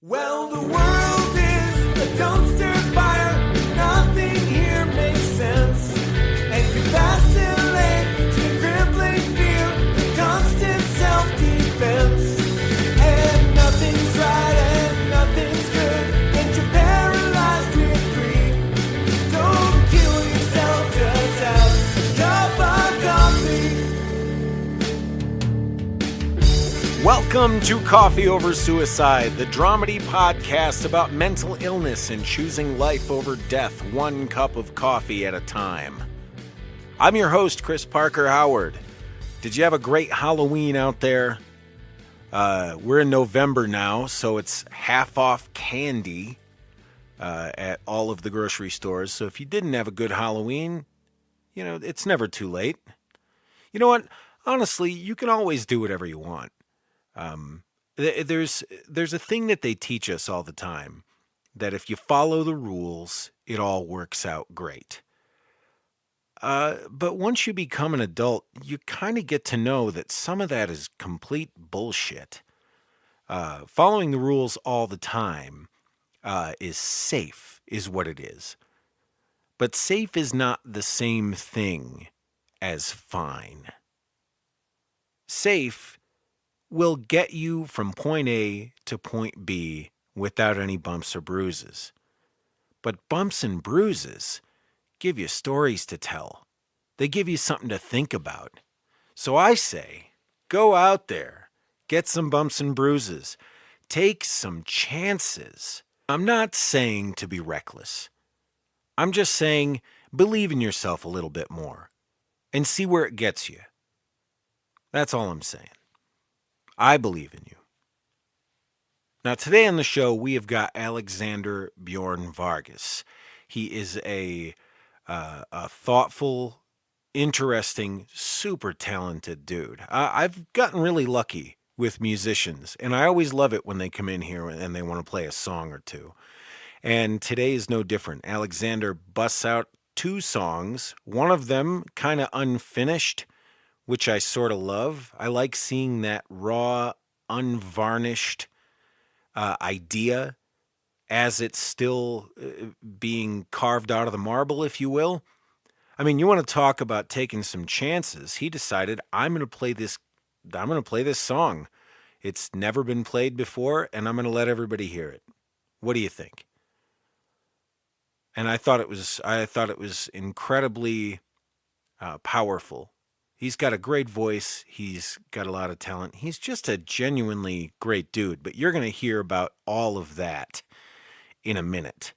Well, the world is a dumpster fire. Nothing here makes sense. And you vacillate to crippling fear, the constant self-defense. And nothing's right and nothing's good. And you're paralyzed with grief. Don't kill yourself, just have a cup of coffee. Welcome to Coffee Over Suicide, the dramedy podcast about mental illness and choosing life over death, one cup of coffee at a time. I'm your host, Chris Parker Howard. Did you have a great Halloween out there? We're in November now, so it's half off candy at all of the grocery stores. So if you didn't have a good Halloween, it's never too late. You know what? Honestly, you can always do whatever you want. There's a thing that they teach us all the time, that if you follow the rules, it all works out great. But once you become an adult, you kind of get to know that some of that is complete bullshit. Following the rules all the time is safe, is what it is. But safe is not the same thing as fine. Safe will get you from point A to point B without any bumps or bruises. But bumps and bruises give you stories to tell. They give you something to think about. So I say, go out there, get some bumps and bruises, take some chances. I'm not saying to be reckless. I'm just saying believe in yourself a little bit more and see where it gets you. That's all I'm saying. I believe in you. Now, today on the show, we have got Alexander Bjorn Vargas. He is a thoughtful, interesting, super talented dude. I've gotten really lucky with musicians, and I always love it when they come in here and they want to play a song or two. And today is no different. Alexander busts out two songs, one of them kind of unfinished, which I sort of love. I like seeing that raw, unvarnished idea as it's still being carved out of the marble, if you will. I mean, you want to talk about taking some chances. He decided, I'm going to play this song. It's never been played before, and I'm going to let everybody hear it. What do you think? And I thought it was incredibly powerful. He's got a great voice. He's got a lot of talent. He's just a genuinely great dude. But you're going to hear about all of that in a minute.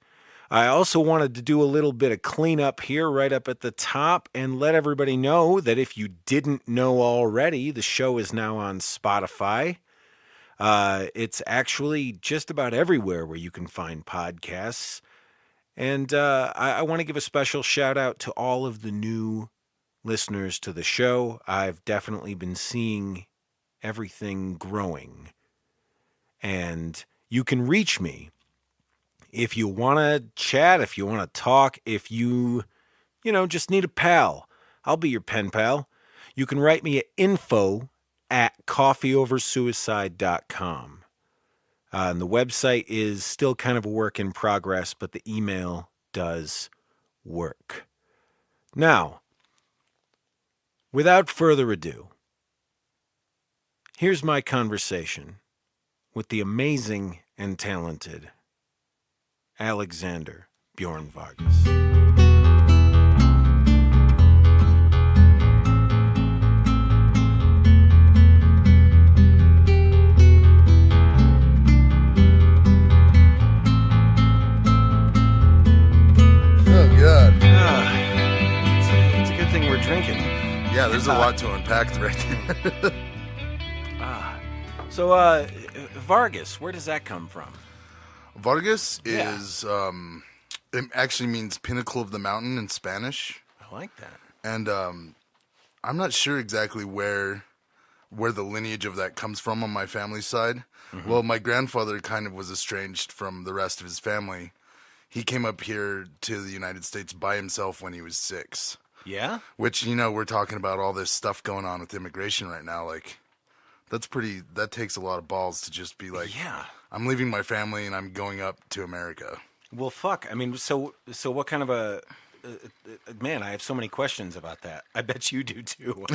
I also wanted to do a little bit of cleanup here right up at the top and let everybody know that if you didn't know already, the show is now on Spotify. It's actually just about everywhere where you can find podcasts. And I want to give a special shout out to all of the new listeners to the show. I've definitely been seeing everything growing. And you can reach me if you want to chat, if you want to talk, if you just need a pal. I'll be your pen pal. You can write me at info@coffeeoversuicide.com. And the website is still kind of a work in progress, but the email does work. Now, without further ado, here's my conversation with the amazing and talented Alexander Bjorn Vargas. Oh, God. It's a good thing we're drinking. Yeah, there's a lot to unpack right there. So, Vargas, where does that come from? Vargas is, it actually means pinnacle of the mountain in Spanish. I like that. And I'm not sure exactly where the lineage of that comes from on my family side. Mm-hmm. Well, my grandfather kind of was estranged from the rest of his family. He came up here to the United States by himself when he was 6. Yeah? Which, we're talking about all this stuff going on with immigration right now. Like, that takes a lot of balls to just be like, yeah, I'm leaving my family and I'm going up to America. Well, fuck. I mean, so what kind of a man? I have so many questions about that. I bet you do too.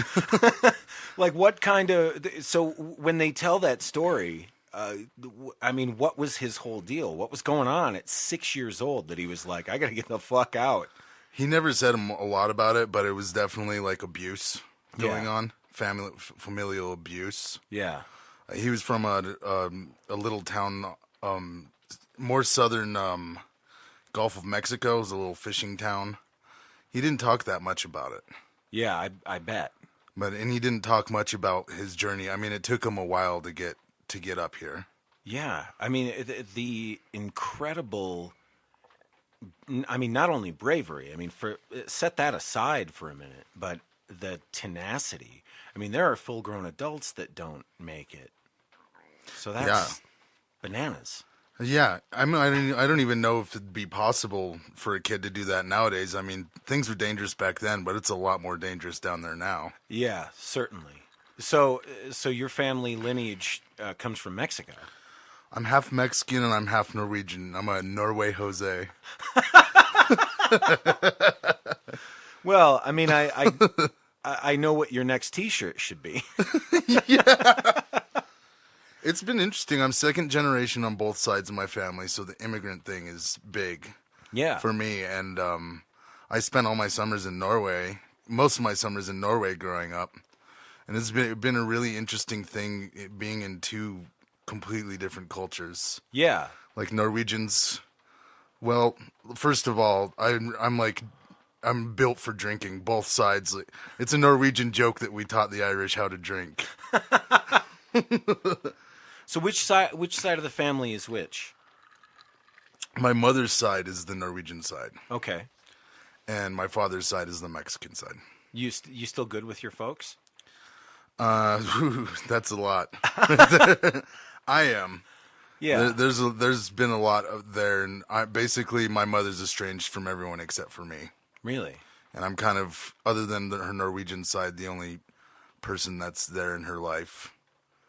Like, what kind of? So when they tell that story, I mean, what was his whole deal? What was going on at 6 years old that he was like, I got to get the fuck out? He never said a lot about it, but it was definitely like abuse going on, familial abuse. Yeah. He was from a little town, more southern Gulf of Mexico. It was a little fishing town. He didn't talk that much about it. Yeah, I bet. And he didn't talk much about his journey. I mean, it took him a while to get up here. Yeah, I mean the incredible. I mean, not only bravery. I mean, set that aside for a minute, but the tenacity. I mean, there are full-grown adults that don't make it. So that's bananas. Yeah, I mean, I don't even know if it'd be possible for a kid to do that nowadays. I mean, things were dangerous back then, but it's a lot more dangerous down there now. Yeah, certainly. So your family lineage comes from Mexico. I'm half Mexican and I'm half Norwegian. I'm a Norway Jose. Well, I mean, I know what your next T-shirt should be. It's been interesting. I'm second generation on both sides of my family, so the immigrant thing is big for me. And I spent all my summers in Norway, most of my summers in Norway growing up. And it's been a really interesting thing being in two completely different cultures. Yeah. Like Norwegians. Well, first of all, I'm built for drinking, both sides. It's a Norwegian joke that we taught the Irish how to drink. So which side of the family is which? My mother's side is the Norwegian side. Okay. And my father's side is the Mexican side. You still good with your folks? That's a lot. I am. Yeah. There's been a lot of there, and basically my mother's estranged from everyone except for me. Really? And I'm kind of, other than her Norwegian side, the only person that's there in her life.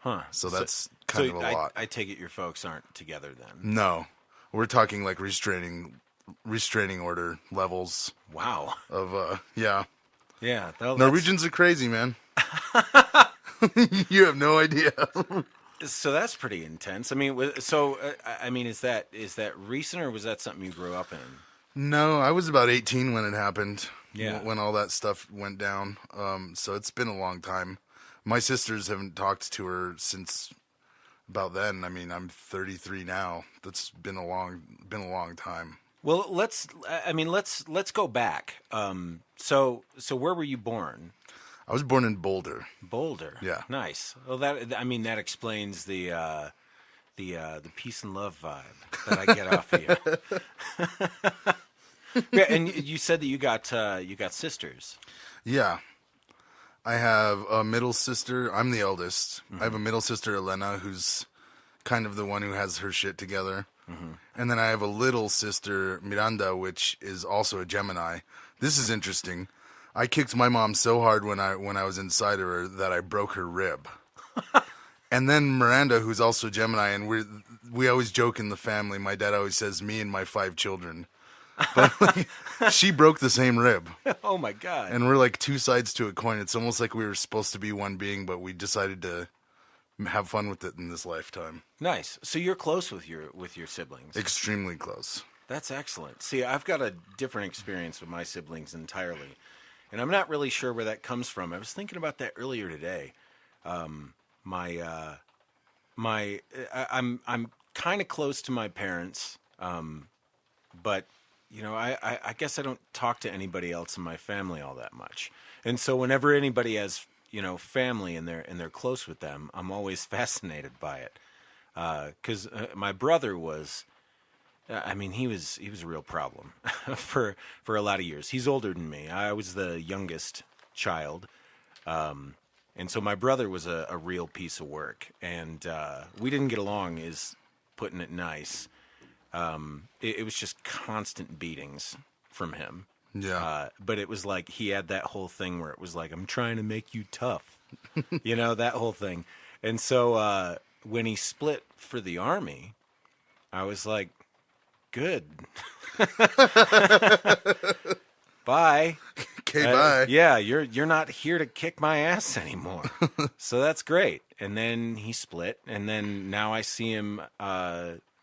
Huh. So that's kind of a lot. I take it your folks aren't together then. No. We're talking like restraining order levels. Wow. Of, yeah. Yeah. Norwegians are crazy, man. You have no idea. So that's pretty intense. I mean, is that recent, or was that something you grew up in? No, I was about 18 when it happened. Yeah. When all that stuff went down. So it's been a long time. My sisters haven't talked to her since about then. I mean, I'm 33 now. That's been a long time. Well, let's go back. So where were you born? I was born in Boulder. Boulder. Yeah. Nice. Well, that explains the peace and love vibe that I get off of you. Yeah, and you said that you got sisters. Yeah. I have a middle sister. I'm the eldest. Mm-hmm. I have a middle sister, Elena, who's kind of the one who has her shit together. Mm-hmm. And then I have a little sister, Miranda, which is also a Gemini. This is interesting. I kicked my mom so hard when I was inside of her that I broke her rib. And then Miranda, who's also Gemini, and we always joke in the family. My dad always says me and my 5 children. But she broke the same rib. Oh my God. And we're like two sides to a coin. It's almost like we were supposed to be one being, but we decided to have fun with it in this lifetime. Nice. So you're close with your siblings. Extremely close. That's excellent. See, I've got a different experience with my siblings entirely. And I'm not really sure where that comes from. I was thinking about that earlier today. I'm kind of close to my parents, but I guess I don't talk to anybody else in my family all that much. And so whenever anybody has family and they're close with them, I'm always fascinated by it. Because my brother was. He was a real problem for a lot of years. He's older than me. I was the youngest child, and so my brother was a real piece of work. And we didn't get along, is putting it nice. It was just constant beatings from him. Yeah. But it was like he had that whole thing where it was like, I'm trying to make you tough, that whole thing. And so when he split for the Army, I was like, good. Bye. Okay, bye. Yeah, you're not here to kick my ass anymore. So that's great. And then he split, and then now I see him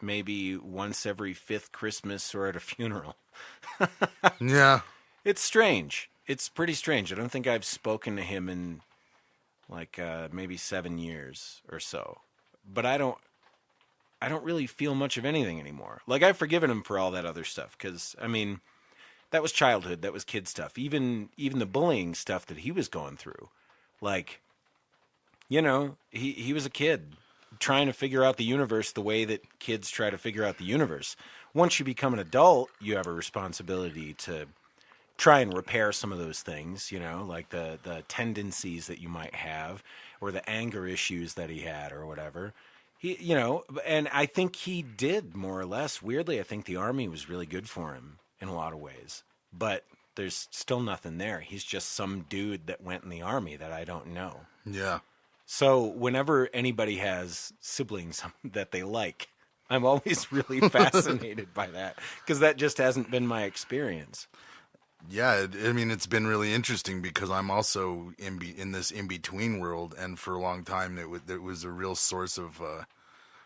maybe once every fifth Christmas or at a funeral. Yeah. It's strange. It's pretty strange. I don't think I've spoken to him in like maybe 7 years or so. But I don't really feel much of anything anymore. Like, I've forgiven him for all that other stuff, because I mean, that was childhood, that was kid stuff. Even the bullying stuff that he was going through. Like, you know, he was a kid trying to figure out the universe the way that kids try to figure out the universe. Once you become an adult, you have a responsibility to try and repair some of those things, you know, like the tendencies that you might have, or the anger issues that he had, or whatever. He, you know, and I think he did, more or less. Weirdly, I think the Army was really good for him in a lot of ways. But there's still nothing there. He's just some dude that went in the Army that I don't know. Yeah. So whenever anybody has siblings that they like, I'm always really fascinated by that, because that just hasn't been my experience. Yeah, I mean, it's been really interesting because I'm also in this in-between world, and for a long time it was a real source of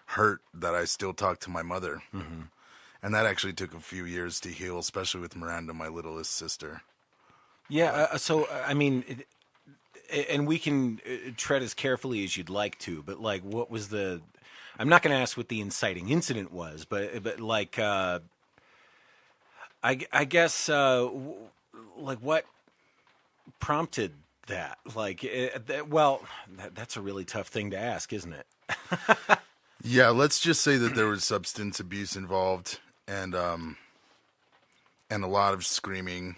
hurt that I still talk to my mother. Mm-hmm. And that actually took a few years to heal, especially with Miranda, my littlest sister. Yeah, so, I mean, and we can tread as carefully as you'd like to, but, like, what was the... I'm not going to ask what the inciting incident was, but like... I guess, like, what prompted that? Like, that's a really tough thing to ask, isn't it? Yeah, let's just say that there was substance abuse involved, and a lot of screaming.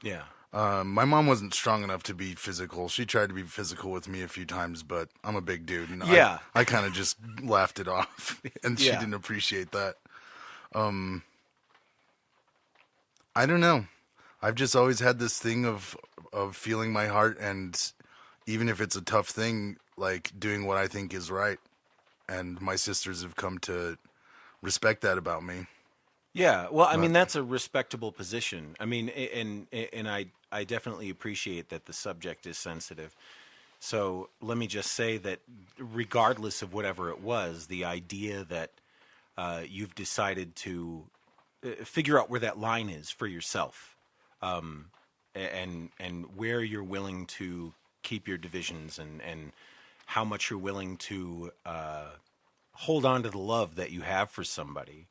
Yeah. My mom wasn't strong enough to be physical. She tried to be physical with me a few times, but I'm a big dude, and yeah. I kind of just laughed it off, and she Yeah. didn't appreciate that. I don't know. I've just always had this thing of feeling my heart, and even if it's a tough thing, like doing what I think is right. And my sisters have come to respect that about me. Yeah, well, I mean, that's a respectable position. I mean, and I definitely appreciate that the subject is sensitive. So let me just say that regardless of whatever it was, the idea that you've decided to figure out where that line is for yourself, and where you're willing to keep your divisions, and how much you're willing to hold on to the love that you have for somebody.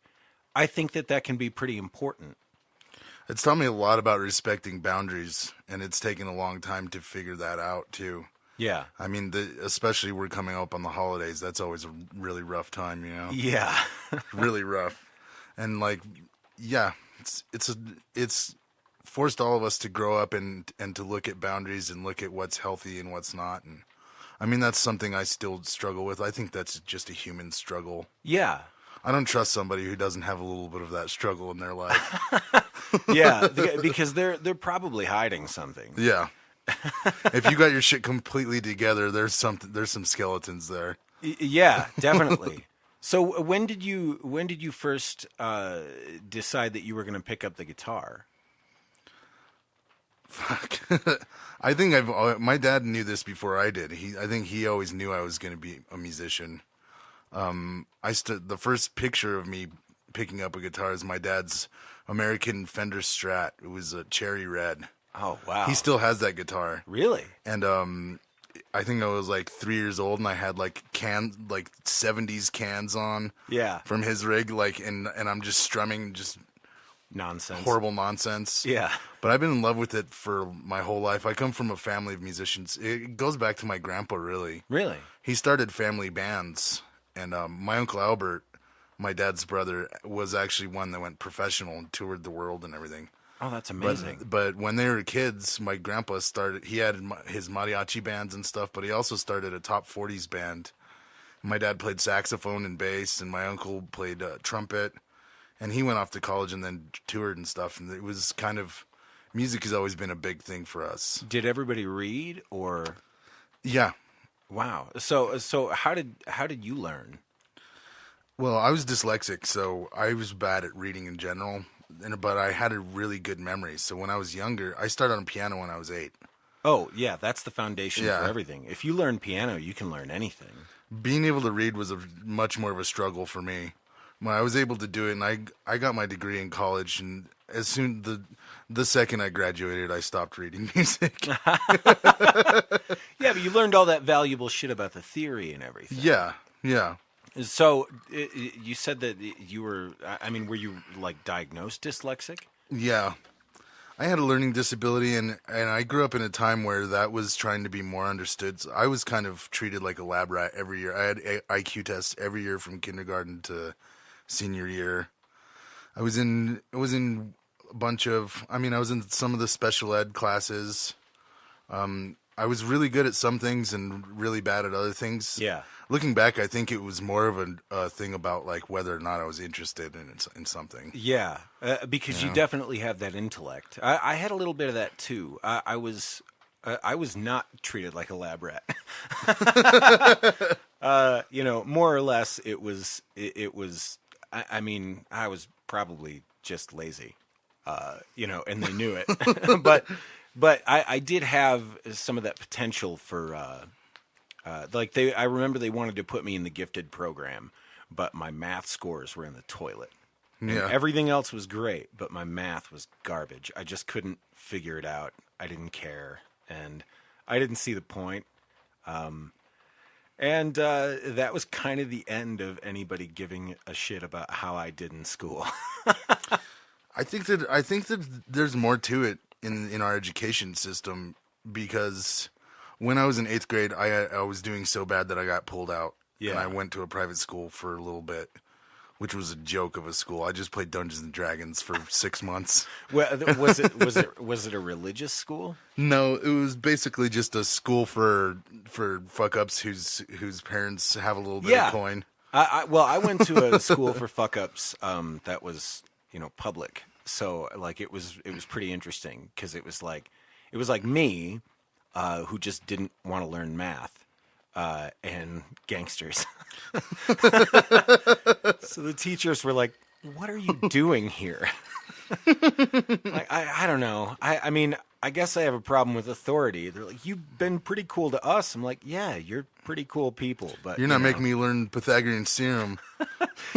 I think that can be pretty important. It's taught me a lot about respecting boundaries, and it's taken a long time to figure that out too. Yeah. I mean, especially we're coming up on the holidays. That's always a really rough time, you know? Yeah. Really rough. And like, yeah, it's forced all of us to grow up and to look at boundaries and look at what's healthy and what's not. And I mean, that's something I still struggle with. I think that's just a human struggle. Yeah. I don't trust somebody who doesn't have a little bit of that struggle in their life. Yeah, because they're probably hiding something. Yeah. If you got your shit completely together, there's some skeletons there. Yeah, definitely. So when did you first decide that you were going to pick up the guitar? Fuck. I think my dad knew this before I did. I think he always knew I was going to be a musician. The first picture of me picking up a guitar is my dad's American Fender Strat. It was a cherry red. Oh, wow. He still has that guitar. Really? And I think I was like 3 years old, and I had like 70s cans on. Yeah. From his rig, and I'm just strumming just nonsense. Horrible nonsense. Yeah. But I've been in love with it for my whole life. I come from a family of musicians. It goes back to my grandpa, really. Really? He started family bands, and my Uncle Albert, my dad's brother, was actually one that went professional and toured the world and everything. Oh, that's amazing. But when they were kids, my grandpa he had his mariachi bands and stuff, but he also started a top 40s band. My dad played saxophone and bass, and my uncle played trumpet. And he went off to college and then toured and stuff. And it was kind of, music has always been a big thing for us. Did everybody read, or? Yeah. Wow. So how did you learn? Well, I was dyslexic, so I was bad at reading in general, but I had a really good memory. So when I was younger, I started on piano when I was 8. Oh, yeah, that's the foundation for Yeah. everything. If you learn piano, you can learn anything. Being able to read was much more of a struggle for me. When I was able to do it, and I got my degree in college, and as soon the second I graduated, I stopped reading music. Yeah, but you learned all that valuable shit about the theory and everything. Yeah, yeah. So you said that you were, I mean, were you like diagnosed dyslexic? Yeah. I had a learning disability, and I grew up in a time where that was trying to be more understood. So I was kind of treated like a lab rat every year. I had IQ tests every year from kindergarten to senior year. I was in a bunch of, I mean, I was in some of the special ed classes. I was really good at some things and really bad at other things. Yeah. Looking back, I think it was more of a thing about like whether or not I was interested in something. Yeah, because you definitely have that intellect. I had a little bit of that too. I was not treated like a lab rat. More or less, it was. I mean, I was probably just lazy, and they knew it. but I did have some of that potential for. I remember they wanted to put me in the gifted program, but my math scores were in the toilet. Yeah. And everything else was great, but my math was garbage. I just couldn't figure it out. I didn't care, and I didn't see the point. And that was kind of the end of anybody giving a shit about how I did in school. I think that there's more to it in our education system, because when I was in 8th grade, I was doing so bad that I got pulled out. Yeah. And I went to a private school for a little bit, which was a joke of a school. I just played Dungeons and Dragons for 6 months. Well, was it a religious school? No, it was basically just a school for fuck ups whose parents have a little bit of coin. I went to a school for fuck ups that was public, so like it was pretty interesting because it was like me. Who just didn't want to learn math, and gangsters. So the teachers were like, "What are you doing here?" Like, I don't know. I mean, I guess I have a problem with authority. They're like, "You've been pretty cool to us." I'm like, "Yeah, you're pretty cool people, but You're not making me learn Pythagorean theorem."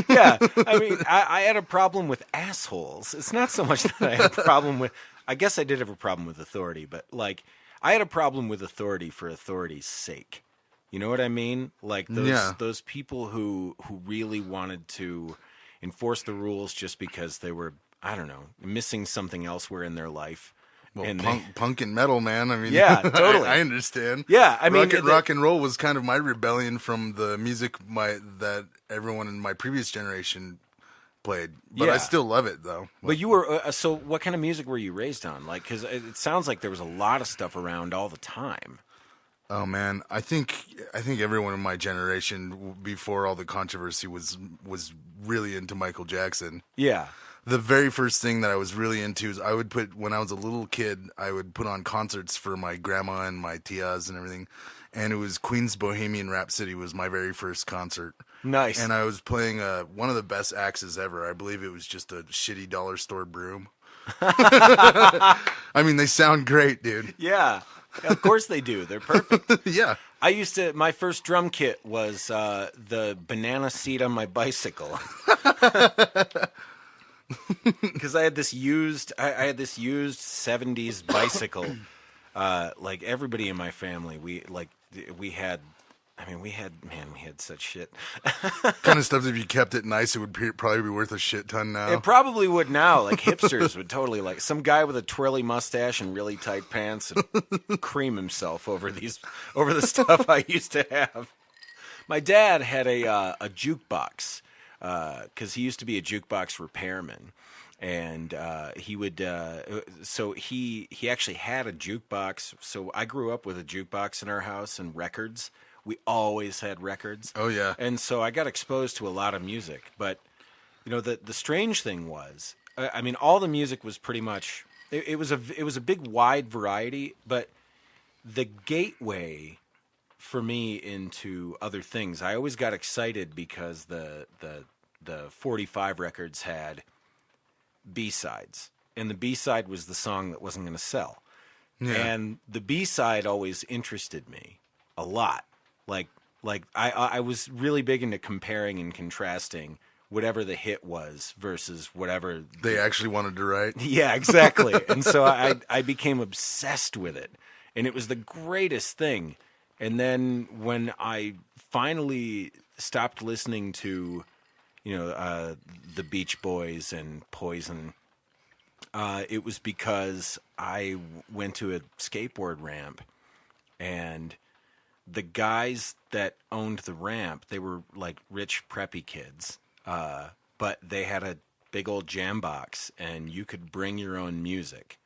Yeah, I mean, I had a problem with assholes. It's not so much that I had a problem with. I guess I did have a problem with authority, but like. I had a problem with authority for authority's sake. You know what I mean? Like those people who really wanted to enforce the rules just because they were, I don't know, missing something elsewhere in their life. Well, and punk and metal, man. I mean, yeah, totally. I understand. Yeah, I mean, rock and roll was kind of my rebellion from the music that everyone in my previous generation played, but I still love it though. But you were so what kind of music were you raised on? Like, because it sounds like there was a lot of stuff around all the time. Oh man, I think everyone in my generation before all the controversy was really into Michael Jackson. Yeah. The very first thing that I was really into is when I was a little kid, I would put on concerts for my grandma and my tias and everything. And it was Queen's Bohemian Rhapsody was my very first concert. Nice. And I was playing one of the best axes ever. I believe it was just a shitty dollar store broom. I mean, they sound great, dude. Yeah. Of course they do. They're perfect. Yeah. My first drum kit was the banana seat on my bicycle. Because I had this used 70s bicycle. Like everybody in my family, we had such shit. Kind of stuff that if you kept it nice, it would probably be worth a shit ton now. It probably would now. Like hipsters would totally like some guy with a twirly mustache and really tight pants and cream himself over the stuff I used to have. My dad had a jukebox because he used to be a jukebox repairman. And he would, so he actually had a jukebox. So I grew up with a jukebox in our house and records. We always had records. Oh yeah. And so I got exposed to a lot of music. But the strange thing was, I mean, all the music was pretty much. It was a big wide variety, but the gateway for me into other things. I always got excited because the 45 records had B-sides, and the B-side was the song that wasn't going to sell. Yeah. And the B-side always interested me a lot. Like I was really big into comparing and contrasting whatever the hit was versus whatever They actually wanted to write. yeah, exactly. And so I became obsessed with it, and it was the greatest thing. And then when I finally stopped listening to, the Beach Boys and Poison, it was because I went to a skateboard ramp, and the guys that owned the ramp, they were like rich preppy kids, but they had a big old jam box, and you could bring your own music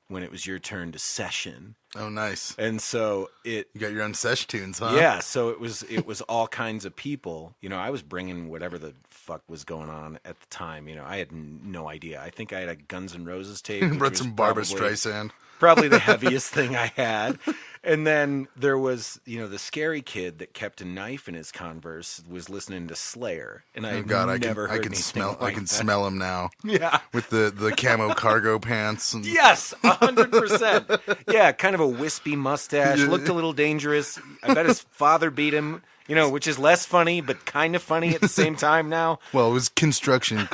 when it was your turn to session. Oh, nice. And so You got your own sesh tunes, huh? yeah, so it was all kinds of people. I was bringing whatever the fuck was going on at the time. I had no idea. I think I had a Guns N' Roses tape. which Brought was some Barbra probably- Streisand. Probably the heaviest thing I had. And then there was, the scary kid that kept a knife in his Converse was listening to Slayer, and I Oh God, I never can heard I can anything smell like I can that. smell him now. Yeah. With the camo cargo pants. And, Yes, 100%. Yeah, kind of a wispy mustache. Looked a little dangerous. I bet his father beat him. Which is less funny, but kind of funny at the same time now. Well, it was constructive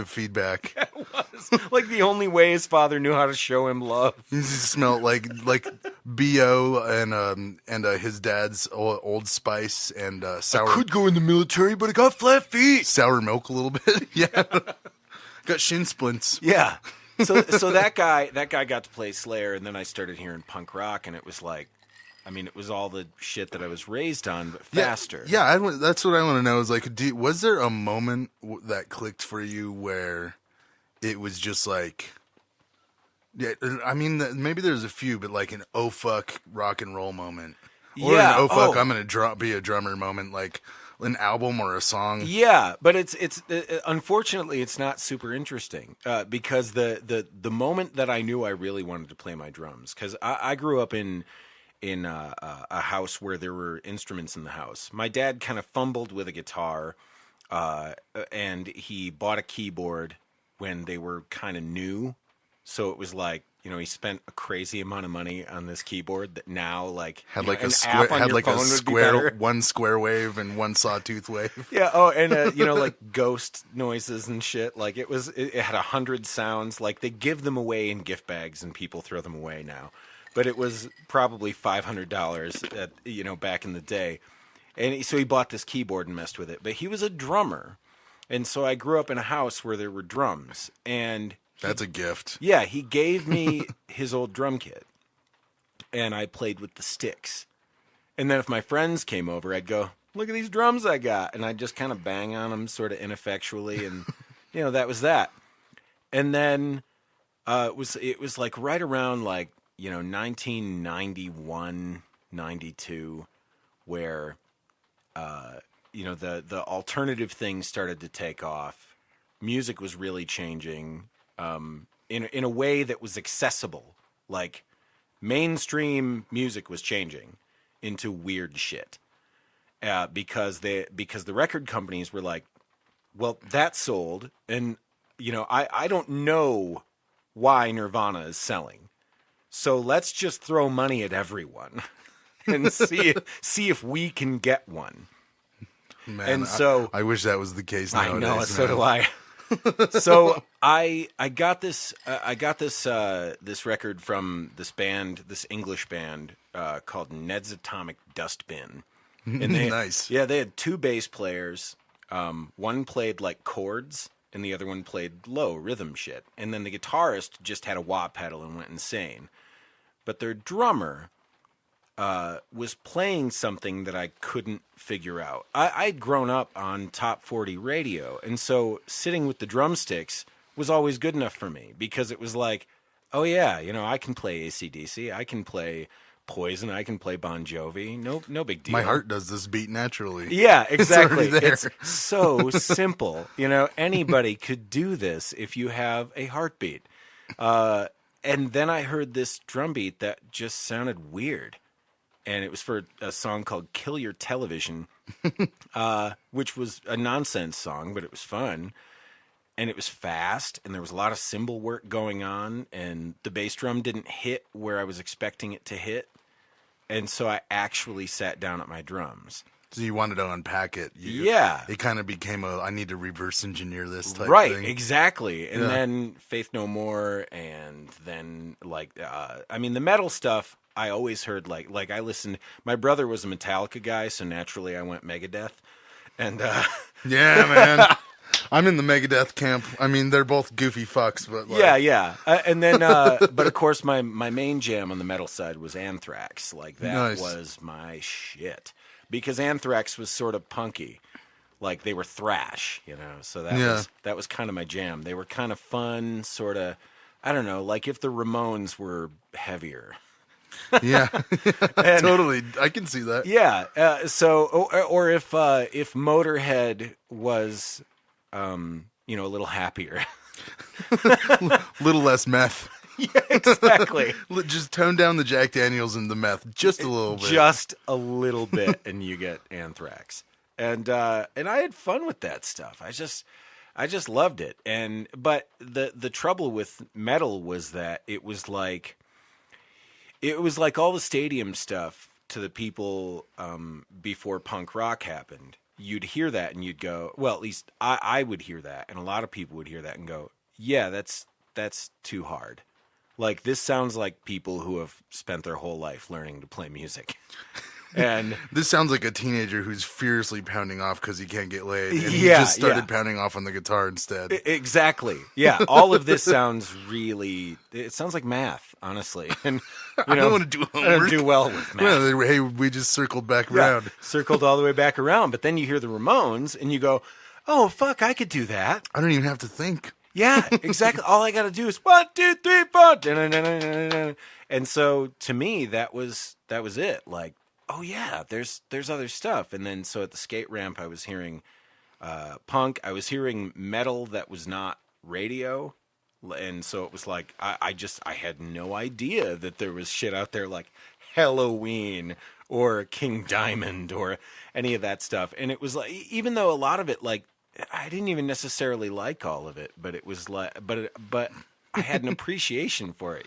feedback. It was like the only way his father knew how to show him love. He smelled like BO and his dad's Old Spice and sour go in the military, but I got flat feet. sour milk a little bit. Yeah, got shin splints. Yeah. So that guy got to play Slayer, and then I started hearing punk rock, and it was like, it was all the shit that I was raised on, but faster. Yeah, that's what I want to know. Is like, was there a moment that clicked for you where it was just like, yeah? Maybe there's a few, but like an oh fuck rock and roll moment, or Yeah, an oh fuck oh. I'm gonna be a drummer moment, like an album or a song. Yeah, but it's unfortunately it's not super interesting because the moment that I knew I really wanted to play my drums, because I grew up in a house where there were instruments in the house. My dad kind of fumbled with a guitar, and he bought a keyboard when they were kind of new. So it was like, he spent a crazy amount of money on this keyboard that now Had like an a square, app on had your like a phone would be square, better. one square wave and one sawtooth wave. Yeah. Oh, and like ghost noises and shit. Like it had 100 sounds. Like they give them away in gift bags and people throw them away now. But it was probably $500 at, back in the day. And so he bought this keyboard and messed with it. But he was a drummer. And so I grew up in a house where there were drums. And That's a gift. yeah, he gave me his old drum kit. And I played with the sticks. And then if my friends came over, I'd go, look at these drums I got. And I'd just kind of bang on them sort of ineffectually. And, that was that. And then it was like right around like, 1991, 92, where, the alternative thing started to take off. Music was really changing in a way that was accessible. Like mainstream music was changing into weird shit because the record companies were like, well, that sold, and I don't know why Nirvana is selling. So let's just throw money at everyone and see if we can get one. Man, And so I wish that was the case nowadays. I know, so man. do I. So I got this this record from this English band called Ned's Atomic Dustbin. And Nice. Yeah, they had two bass players. One played like chords, and the other one played low rhythm shit. And then the guitarist just had a wah pedal and went insane. But their drummer was playing something that I couldn't figure out. I'd grown up on top 40 radio, and so sitting with the drumsticks was always good enough for me because it was like, oh yeah, I can play AC/DC, I can play Poison, I can play Bon Jovi, no big deal. My heart does this beat naturally. Yeah, exactly. already there. It's so simple. Anybody could do this if you have a heartbeat. And then I heard this drum beat that just sounded weird. and it was for a song called "Kill Your Television," which was a nonsense song, but it was fun. And it was fast, and there was a lot of cymbal work going on, and the bass drum didn't hit where I was expecting it to hit. And so I actually sat down at my drums. So you wanted to unpack it. Yeah. It kind of became I need to reverse engineer this type Right, thing. exactly. And then Faith No More, and then, the metal stuff, I always heard, like I listened. My brother was a Metallica guy, so naturally I went Megadeth. And, yeah, man. I'm in the Megadeth camp. I mean, they're both goofy fucks, but yeah. And then, but of course, my main jam on the metal side was Anthrax. Like that was my shit, because Anthrax was sort of punky, like they were thrash, So that was kind of my jam. They were kind of fun, sort of. I don't know, like if the Ramones were heavier. Yeah, totally. I can see that. Yeah. Or if Motorhead was. A little happier. Little less meth. Yeah, exactly. Just tone down the Jack Daniels and the meth just a little bit. Just a little bit, and you get Anthrax. And I had fun with that stuff. I just loved it. But the trouble with metal was that it was like all the stadium stuff to the people before punk rock happened. You'd hear that and you'd go, well, at least I would hear that, and a lot of people would hear that and go, yeah, that's too hard. Like, this sounds like people who have spent their whole life learning to play music. And this sounds like a teenager who's furiously pounding off because he can't get laid. And he just started pounding off on the guitar instead. Exactly. Yeah. All of this sounds it sounds like math, honestly. And I don't want to do homework. I don't do well with math. Well, hey, we just circled back around. Circled all the way back around. But then you hear the Ramones and you go, oh, fuck, I could do that. I don't even have to think. Yeah, exactly. All I got to do is 1, 2, 3, 4. And so to me, that was it. Like, oh yeah, there's other stuff. And then so at the skate ramp, I was hearing punk. I was hearing metal that was not radio. And so it was like, I had no idea that there was shit out there like Halloween or King Diamond or any of that stuff. And it was like, even though a lot of it, like, I didn't even necessarily like all of it, but it was like, but I had an appreciation for it,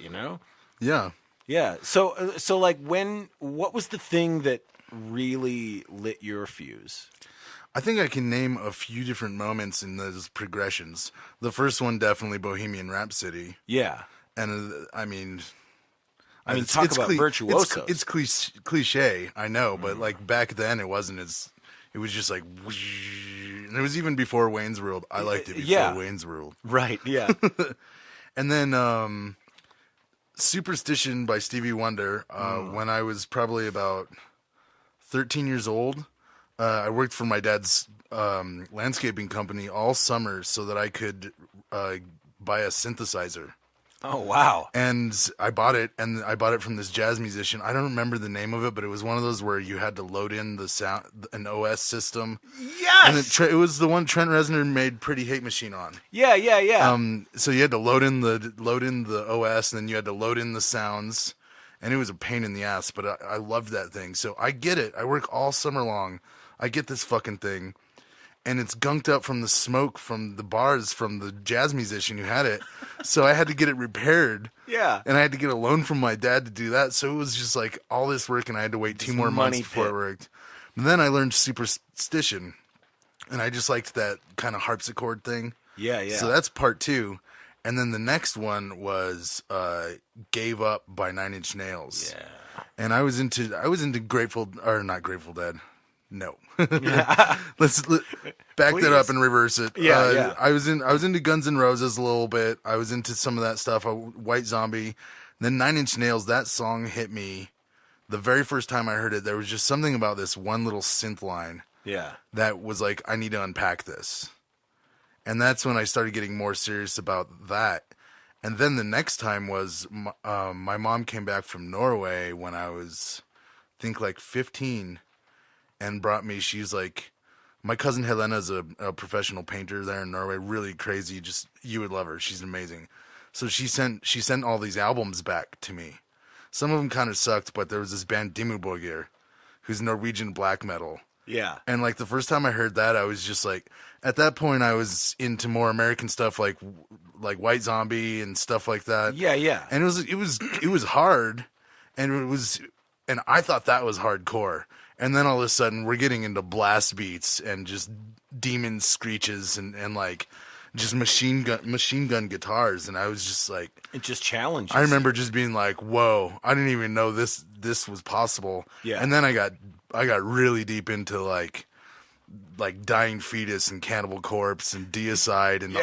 Yeah. Yeah. So like what was the thing that really lit your fuse? I think I can name a few different moments in those progressions. The first one, definitely Bohemian Rhapsody. Yeah. And talk about virtuosos. It's cliche, I know, but like back then it wasn't as, it was just like, and it was even before Wayne's World. I liked it before Wayne's World. Right. Yeah. And then, Superstition by Stevie Wonder. When I was probably about 13 years old, I worked for my dad's landscaping company all summer so that I could buy a synthesizer. Oh, wow. And I bought it, from this jazz musician. I don't remember the name of it, but it was one of those where you had to load in an OS system. Yes! And it was the one Trent Reznor made Pretty Hate Machine on. Yeah. So you had to load in the OS, and then you had to load in the sounds, and it was a pain in the ass, but I loved that thing. So I get it. I work all summer long. I get this fucking thing. And it's gunked up from the smoke from the bars from the jazz musician who had it. So I had to get it repaired. Yeah. And I had to get a loan from my dad to do that. So it was just like all this work, and I had to wait 2 more months before it worked. And then I learned Superstition. And I just liked that kind of harpsichord thing. Yeah. So that's part 2. And then the next one was Gave Up by 9 Inch Nails. Yeah. And I was into not Grateful Dead. No. Let's back that up and reverse it. Yeah. I was into Guns N' Roses a little bit. I was into some of that stuff. White Zombie. Then 9 Inch Nails, that song hit me. The very first time I heard it, there was just something about this one little synth line. Yeah. That was like, I need to unpack this. And that's when I started getting more serious about that. And then the next time was my mom came back from Norway when I was, I think, like 15. And brought me, she's like, my cousin Helena's a professional painter there in Norway, really crazy, just, you would love her, she's amazing. So she sent all these albums back to me. Some of them kind of sucked, but there was this band Dimmuborgir, who's Norwegian black metal. Yeah. And like the first time I heard that, I was just like, at that point, I was into more American stuff like White Zombie and stuff like that. Yeah, yeah. And it was hard, and I thought that was hardcore. And then all of a sudden, we're getting into blast beats and just demon screeches and like just machine gun guitars, and I was just like, it just challenges. I remember just being like, whoa, I didn't even know this was possible. Yeah. And then I got really deep into like Dying Fetus and Cannibal Corpse and Deicide and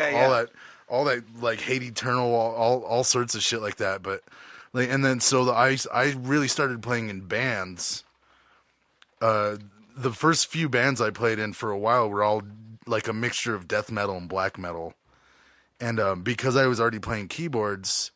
all that like Hate Eternal, all sorts of shit like that. But like, and then so I really started playing in bands. The first few bands I played in for a while were all like a mixture of death metal and black metal. And because I was already playing keyboards,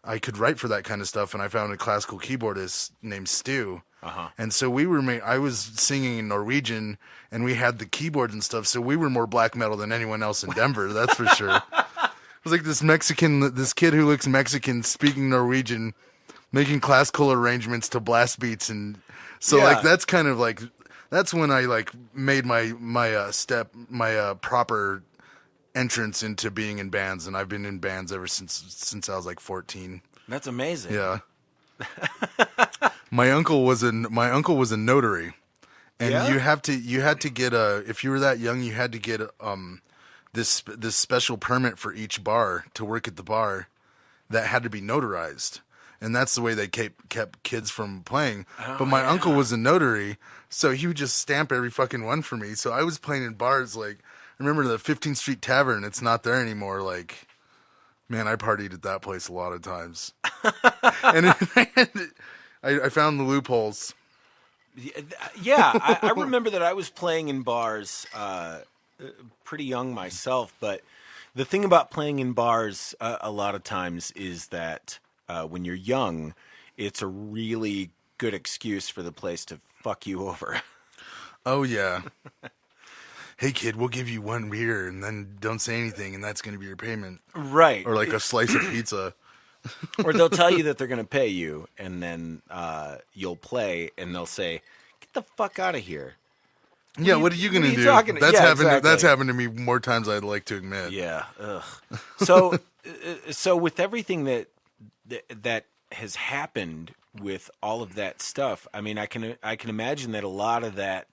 I could write for that kind of stuff, and I found a classical keyboardist named Stu. Uh-huh. And so I was singing in Norwegian, and we had the keyboards and stuff, so we were more black metal than anyone else in Denver, that's for sure. It was like this kid who looks Mexican speaking Norwegian, making classical arrangements to blast beats, and so Yeah. like that's kind of like, that's when I like made my proper entrance into being in bands, and I've been in bands ever since I was like 14. That's amazing. Yeah. My uncle was a notary, and Yeah? you had to get if you were that young, you had to get this special permit for each bar to work at the bar that had to be notarized. And that's the way they kept kids from playing. But my uncle was a notary, so he would just stamp every fucking one for me. So I was playing in bars like, I remember the 15th Street Tavern. It's not there anymore. Like, man, I partied at that place a lot of times. And I found the loopholes. Yeah, I remember that I was playing in bars pretty young myself, but the thing about playing in bars a lot of times is that when you're young, it's a really good excuse for the place to fuck you over. Oh, yeah. Hey, kid, we'll give you one beer and then don't say anything, and that's going to be your payment. Right. Or like a slice of pizza. Or they'll tell you that they're going to pay you, and then you'll play, and they'll say, "Get the fuck out of here." Yeah, what are you going to do? talking- That's yeah, happened. exactly. That's happened to me more times I'd like to admit. Yeah. Ugh. So with everything that has happened with all of that stuff, I mean, I can imagine that a lot of that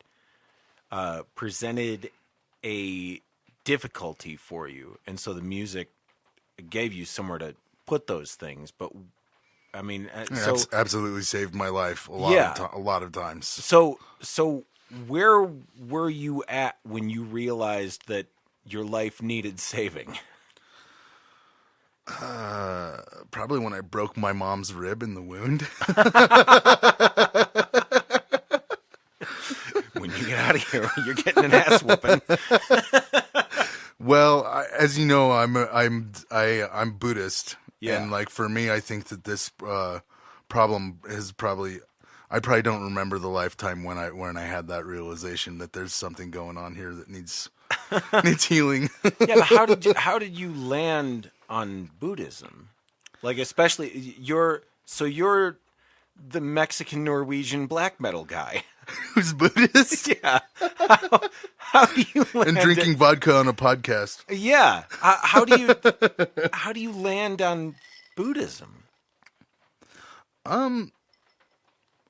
presented a difficulty for you, and so the music gave you somewhere to put those things. But I mean, so Absolutely saved my life a lot of times. So where were you at when you realized that your life needed saving? Probably when I broke my mom's rib in the wound. When you get out of here, you're getting an ass whooping. Well, as you know, I'm Buddhist, Yeah. and like for me, I think that this problem is I probably don't remember the lifetime when I had that realization that there's something going on here that needs healing. Yeah, but how did you land on Buddhism? Like, especially you're the Mexican Norwegian black metal guy. Who's Buddhist Yeah. How do you land and drinking vodka on a podcast. Yeah. How do you land on Buddhism? I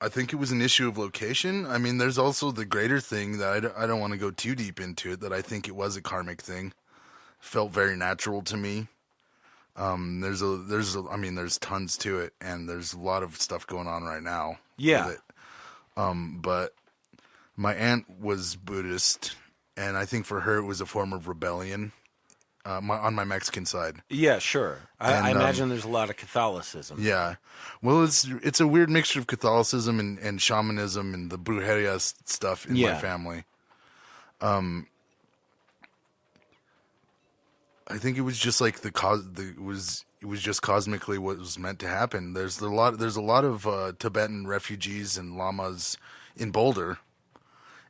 think it was an issue of location. I mean, there's also the greater thing that I don't want to go too deep into it, that I think it was a karmic thing. Felt very natural to me. There's tons to it, and there's a lot of stuff going on right now. Yeah. With it. But my aunt was Buddhist, and I think for her it was a form of rebellion. On my Mexican side. Yeah, sure. And, I imagine there's a lot of Catholicism. Yeah. Well, it's a weird mixture of Catholicism and shamanism and the brujeria stuff in my family. I think it was just like it was just cosmically what was meant to happen. There's a lot of Tibetan refugees and lamas in Boulder.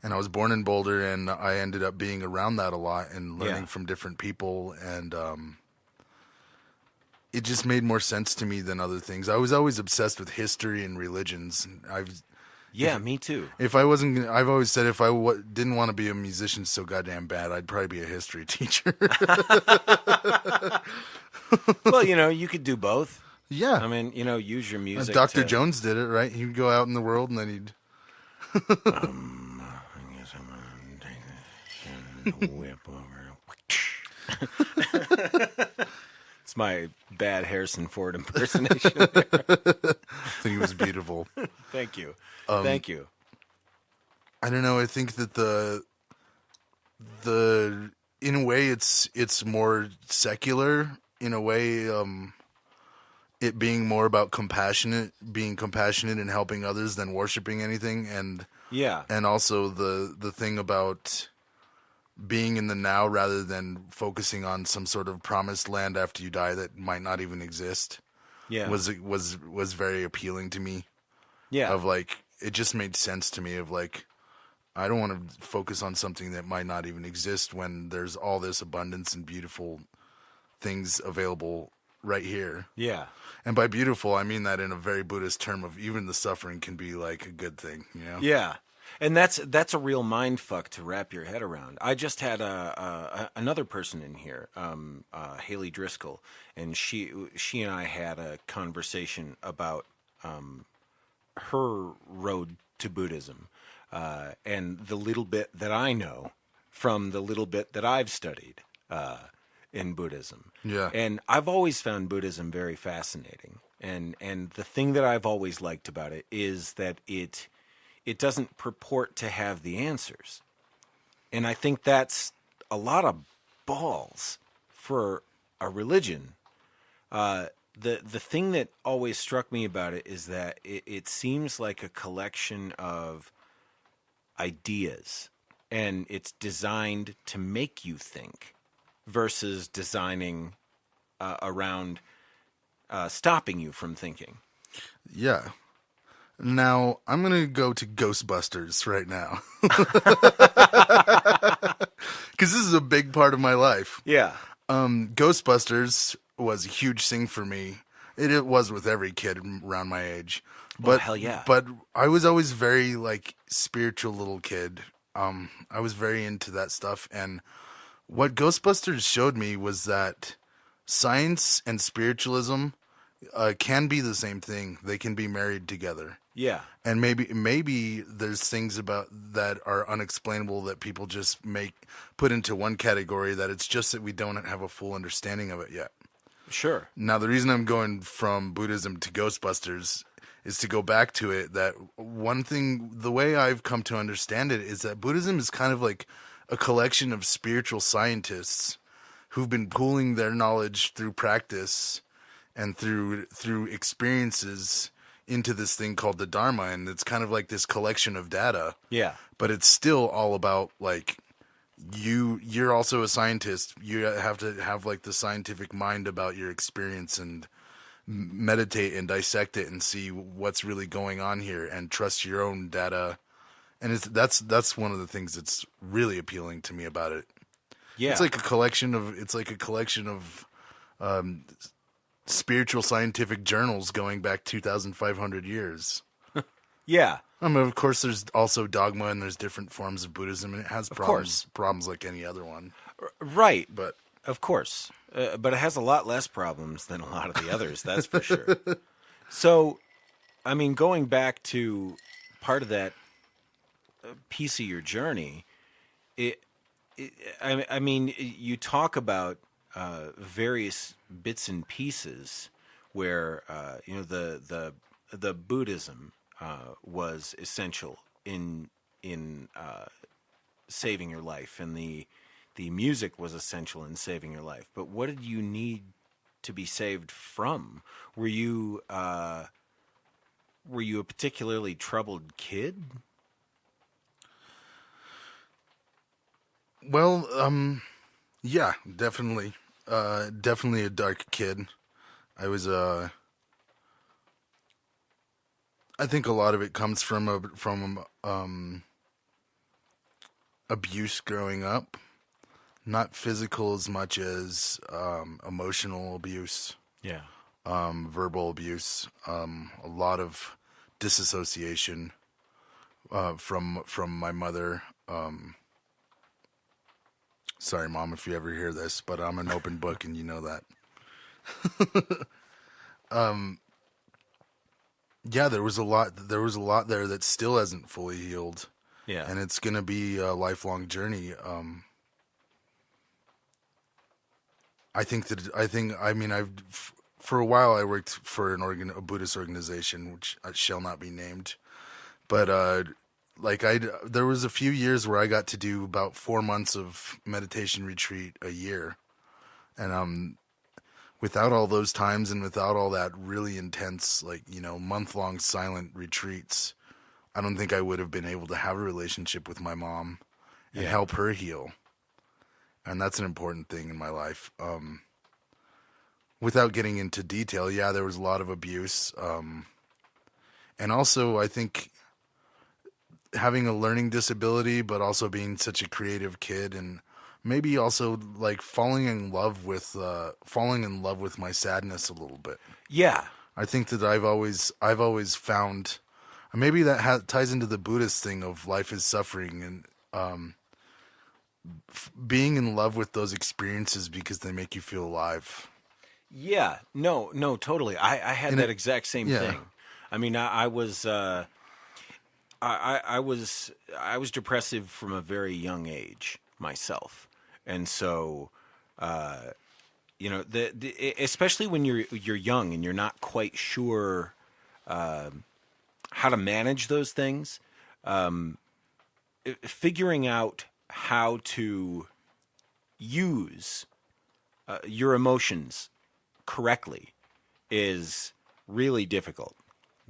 And I was born in Boulder, and I ended up being around that a lot and learning from different people. And it just made more sense to me than other things. I was always obsessed with history and religions. Yeah, me too. If I wasn't, I've always said if I didn't want to be a musician so goddamn bad, I'd probably be a history teacher. Well, you could do both. Yeah. I mean, use your music. Dr. to- Jones did it, right? He'd go out in the world and then he'd. I guess I'm gonna take this and whip over. It's my bad Harrison Ford impersonation. I think it was beautiful. Thank you. Thank you. I don't know. I think that the in a way it's more secular in a way. It being more about being compassionate and helping others than worshiping anything, and Yeah. and also the thing about being in the now rather than focusing on some sort of promised land after you die that might not even exist. Yeah. was very appealing to me. Yeah. Of like, it just made sense to me of like, I don't want to focus on something that might not even exist when there's all this abundance and beautiful things available right here. Yeah. And by beautiful, I mean that in a very Buddhist term of even the suffering can be like a good thing, Yeah. And that's a real mind fuck to wrap your head around. I just had another person in here, Haley Driscoll, and she and I had a conversation about her road to Buddhism, and the little bit that I know from the little bit that I've studied in Buddhism. Yeah. And I've always found Buddhism very fascinating. And the thing that I've always liked about it is that it doesn't purport to have the answers. And I think that's a lot of balls for a religion. The thing that always struck me about it is that it seems like a collection of ideas, and it's designed to make you think versus designing around stopping you from thinking. Yeah. Now, I'm going to go to Ghostbusters right now. Because this is a big part of my life. Yeah. Ghostbusters was a huge thing for me. It was with every kid around my age. But, hell yeah. But I was always very, like, spiritual little kid. I was very into that stuff. And what Ghostbusters showed me was that science and spiritualism can be the same thing. They can be married together. Yeah. And maybe there's things about that are unexplainable that people just put into one category, that it's just that we don't have a full understanding of it yet. Sure. Now, the reason I'm going from Buddhism to Ghostbusters is to go back to it, that one thing, the way I've come to understand it is that Buddhism is kind of like a collection of spiritual scientists who've been pooling their knowledge through practice and through experiences into this thing called the Dharma, and it's kind of like this collection of data. Yeah. But it's still all about, like, you're also a scientist. You have to have, like, the scientific mind about your experience and meditate and dissect it and see what's really going on here and trust your own data. And that's one of the things that's really appealing to me about it. Yeah. It's like a collection of spiritual scientific journals going back 2,500 years. Yeah. I mean, of course, there's also dogma and there's different forms of Buddhism, and it has problems like any other one. Right. But Of course. But it has a lot less problems than a lot of the others, that's for sure. So, I mean, going back to part of that piece of your journey, I mean, you talk about various bits and pieces where the Buddhism was essential in saving your life, and the music was essential in saving your life. But what did you need to be saved from? Were you a particularly troubled kid? well, yeah, definitely a dark kid. I was I think a lot of it comes from abuse growing up. Not physical as much as emotional abuse. Yeah. verbal abuse, a lot of disassociation from my mother. Sorry, Mom, if you ever hear this, but I'm an open book, and you know that. Yeah, there was a lot. There was a lot there that still hasn't fully healed, Yeah. and it's gonna be a lifelong journey. I mean, for a while I worked for a Buddhist organization, which shall not be named, but there was a few years where I got to do about 4 months of meditation retreat a year, and without all those times and without all that really intense, month-long silent retreats, I don't think I would have been able to have a relationship with my mom and help her heal. And that's an important thing in my life. Without getting into detail, yeah, there was a lot of abuse. And also, I think having a learning disability, but also being such a creative kid, and maybe also like falling in love with my sadness a little bit. Yeah. I think that I've always found, maybe that ties into the Buddhist thing of life is suffering, and being in love with those experiences because they make you feel alive. Yeah. No, totally. I had that exact same thing. I mean, I was depressive from a very young age myself. And so, especially when you're young and you're not quite sure how to manage those things, figuring out how to use your emotions correctly is really difficult,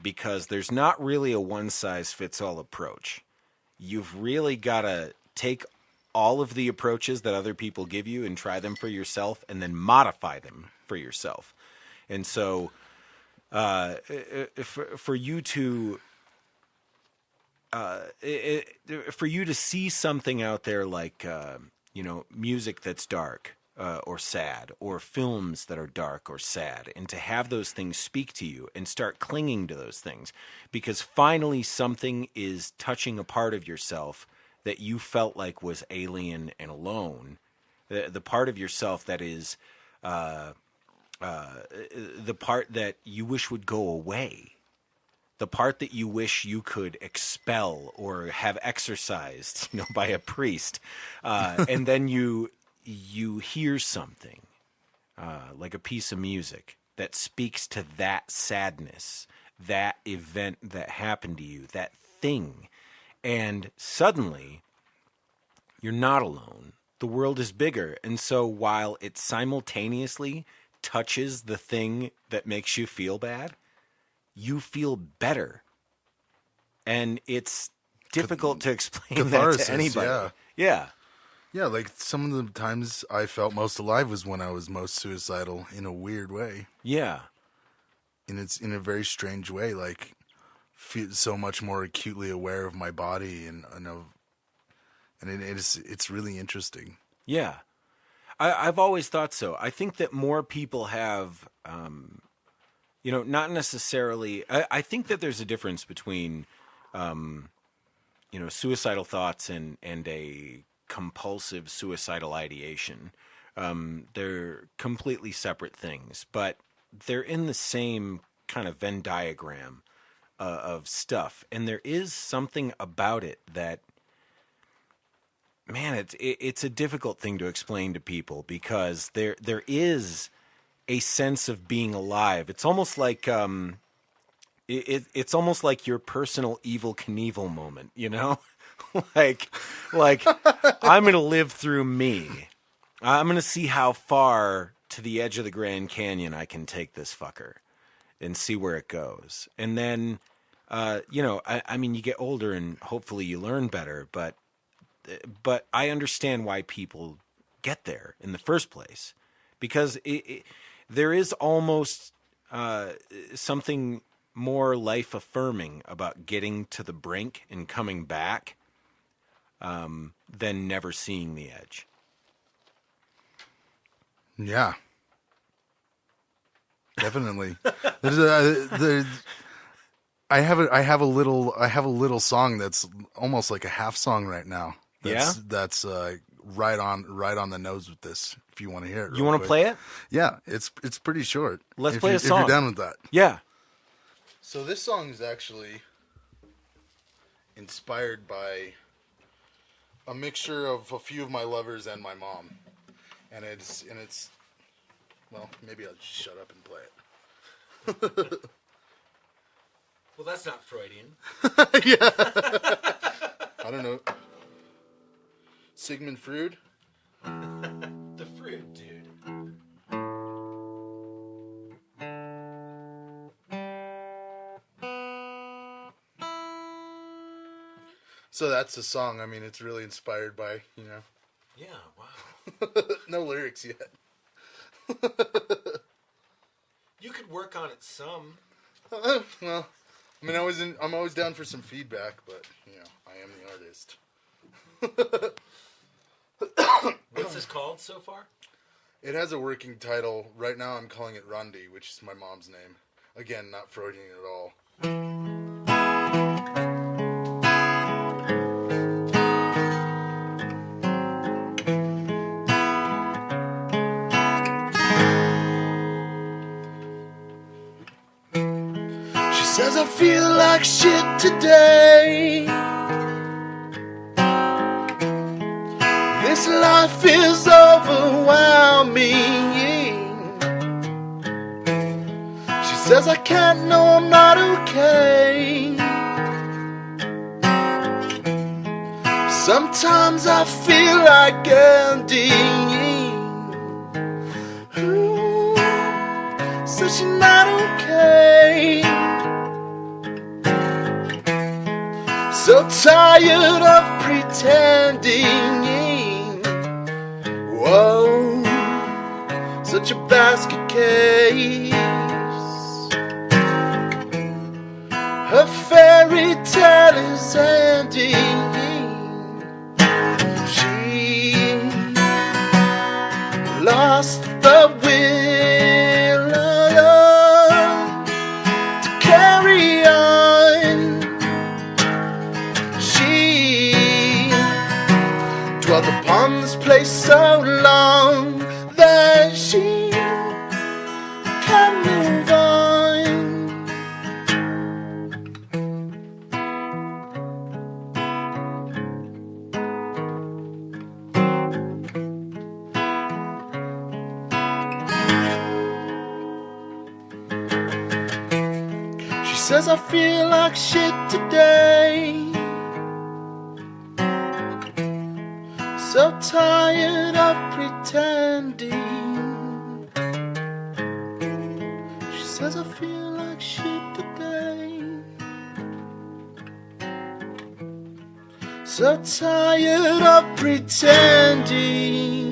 because there's not really a one-size-fits-all approach. You've really got to take all of the approaches that other people give you and try them for yourself, and then modify them for yourself. And so for you to see something out there like music that's dark or sad, or films that are dark or sad, and to have those things speak to you and start clinging to those things, because finally something is touching a part of yourself that you felt like was alien and alone, the part of yourself that is the part that you wish would go away, the part that you wish you could expel or have exorcised, by a priest, and then you hear something like a piece of music that speaks to that sadness, that event that happened to you, that thing, and suddenly you're not alone. The world is bigger, and so while it simultaneously touches the thing that makes you feel bad, you feel better. And it's difficult to explain that to anybody. Yeah. Yeah, like some of the times I felt most alive was when I was most suicidal, in a weird way. Yeah. And it's in a very strange way, like feel so much more acutely aware of my body, and it's really interesting. Yeah. I've always thought so. I think that more people have, not necessarily. I think that there's a difference between, suicidal thoughts and a compulsive suicidal ideation. They're completely separate things, but they're in the same kind of Venn diagram of stuff. And there is something about it that, man, it's a difficult thing to explain to people, because there is a sense of being alive. It's almost like it's almost like your personal Evel Knievel moment, like I'm gonna live through me. I'm gonna see how far to the edge of the Grand Canyon I can take this fucker, and see where it goes. And then, I mean, you get older and hopefully you learn better, but I understand why people get there in the first place, because there is almost something more life affirming about getting to the brink and coming back than never seeing the edge. Yeah. definitely. I have a little song that's almost like a half song right now. That's right on the nose with this. If you want to hear it, You want to play it? Yeah, it's pretty short. Let's if play you- a song. If you're down with that. Yeah. So this song is actually inspired by a mixture of a few of my lovers and my mom, and it's well, maybe I'll just shut up and play it. Well, that's not Freudian. Yeah. I don't know. Sigmund Freud? The fruit, dude. So that's the song. I mean, it's really inspired by, Yeah, wow. no lyrics yet. You could work on it some. Well, I mean, I'm always down for some feedback, but, I am the artist. What's this called so far? It has a working title. Right now I'm calling it Rondi, which is my mom's name. Again, not Freudian at all. She says I feel like shit today. This life is overwhelming. She says I can't, no, I'm not okay. Sometimes I feel like ending. Ooh, so she's not okay. So tired of pretending. Whoa, such a basket case. Her fairy tale is ending. She lost the will to carry on. She dwelt upon this place so long that she can't move on. She says I feel like shit today. So tired of pretending. She says I feel like shit today. So tired of pretending.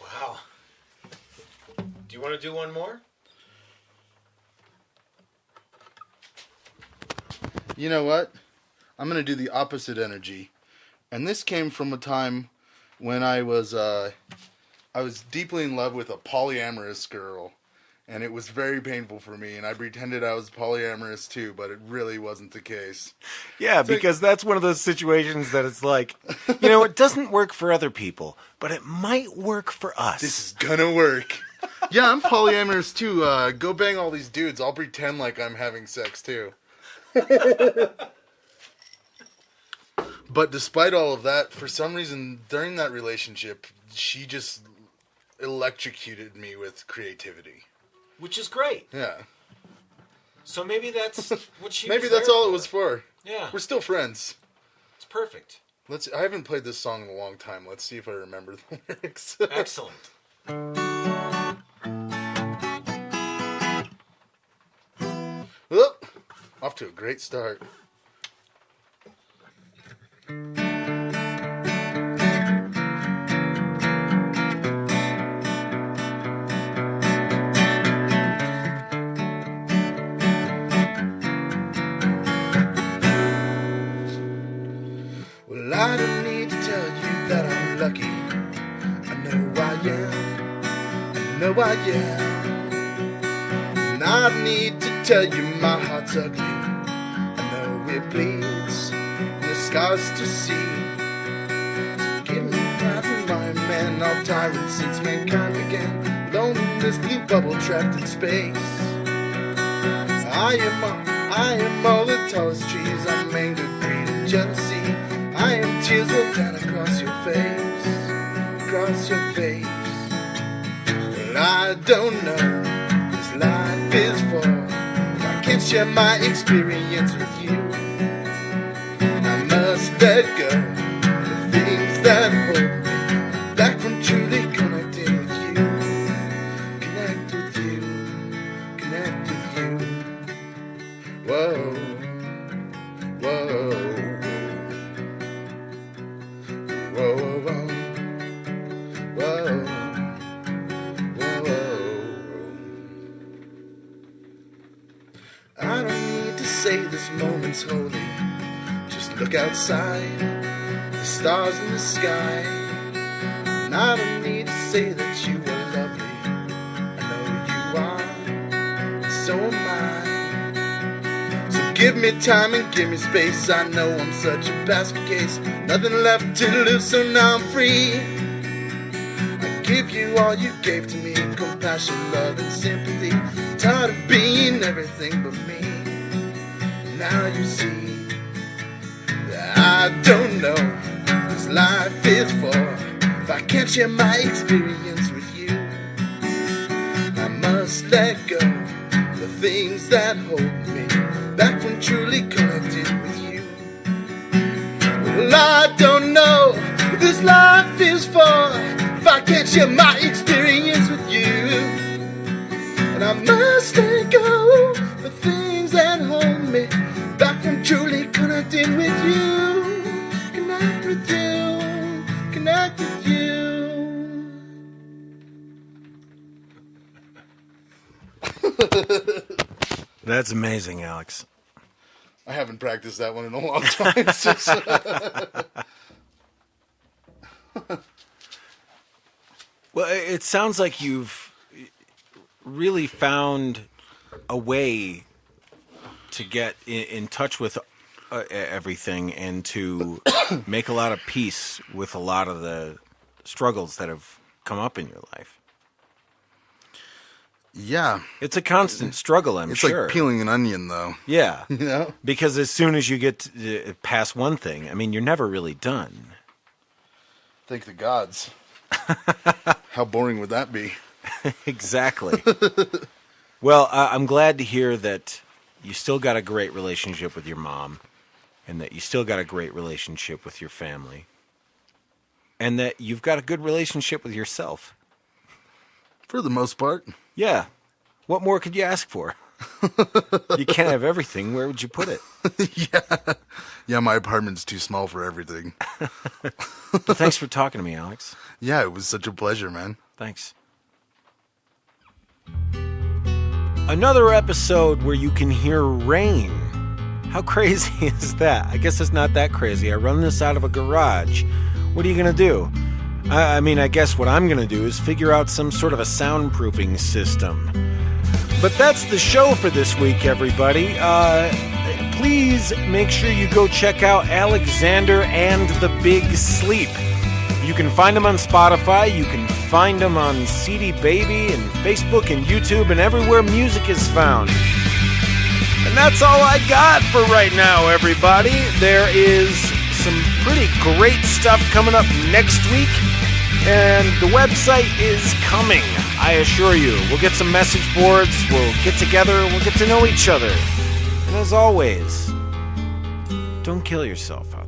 Wow. Do you want to do one more? You know what? I'm going to do the opposite energy. And this came from a time when I was deeply in love with a polyamorous girl. And it was very painful for me. And I pretended I was polyamorous too, but it really wasn't the case. Yeah, because that's one of those situations that it's like, it doesn't work for other people, but it might work for us. This is gonna work. Yeah, I'm polyamorous too. Go bang all these dudes. I'll pretend like I'm having sex too. But despite all of that, for some reason, during that relationship, she just electrocuted me with creativity. Which is great. Yeah. So maybe that's what she Maybe was that's there all for. it was for. Yeah. We're still friends. It's perfect. I haven't played this song in a long time. Let's see if I remember the lyrics. Excellent. Oop, off to a great start. Well, I don't need to tell you that I'm lucky. I know am. I know I am. And I need to tell you my heart's ugly. I know it bleeds, and the scars to see. So give me that environment, all tyrants since mankind began. Alone in this blue bubble trapped in space. I am all the tallest trees. I'm anger, greed, and jealousy. I am tears rolled down across your face, across your face. Well, I don't know this life is for. I can't share my experience with you. I must let go the things that hold me back from truly connecting with you. Connect with you, connect with you. Whoa, whoa, whoa, whoa, whoa, whoa. I don't need to say this moment's holy. Just look outside, the stars in the sky. And I don't need to say that you are lovely. I know you are, and so am I. Give me time and give me space. I know I'm such a basket case. Nothing left to lose, so now I'm free. I give you all you gave to me. Compassion, love, and sympathy. Tired of being everything but me. Now you see that I don't know what this life is for. If I can't share my experience with you, I must let go the things that hold me back from truly connected with you. Well, I don't know what this life is for if I can't share my experience with you. And I must let go the things that hold me back from truly connecting with you. Connect with you, connect with you. That's amazing, Alex. I haven't practiced that one in a long time. Well, it sounds like you've really found a way to get in touch with everything and to make a lot of peace with a lot of the struggles that have come up in your life. Yeah. It's a constant struggle, I'm sure. It's like peeling an onion, though. Yeah. You know? Because as soon as you get past one thing, I mean, you're never really done. Thank the gods. How boring would that be? Exactly. Well, I'm glad to hear that you still got a great relationship with your mom and that you still got a great relationship with your family and that you've got a good relationship with yourself. For the most part. Yeah. What more could you ask for? You can't have everything. Where would you put it? Yeah, my apartment's too small for everything. Well, thanks for talking to me, Alex. Yeah, it was such a pleasure, man. Thanks. Another episode where you can hear rain. How crazy is that? I guess it's not that crazy. I run this out of a garage. What are you going to do? I mean, I guess what I'm going to do is figure out some sort of a soundproofing system. But that's the show for this week, everybody. Please make sure you go check out Alexander and the Big Sleep. You can find him on Spotify. You can find him on CD Baby and Facebook and YouTube and everywhere music is found. And that's all I got for right now, everybody. There is some pretty great stuff coming up next week. And the website is coming, I assure you. We'll get some message boards, we'll get together, we'll get to know each other. And as always, don't kill yourself out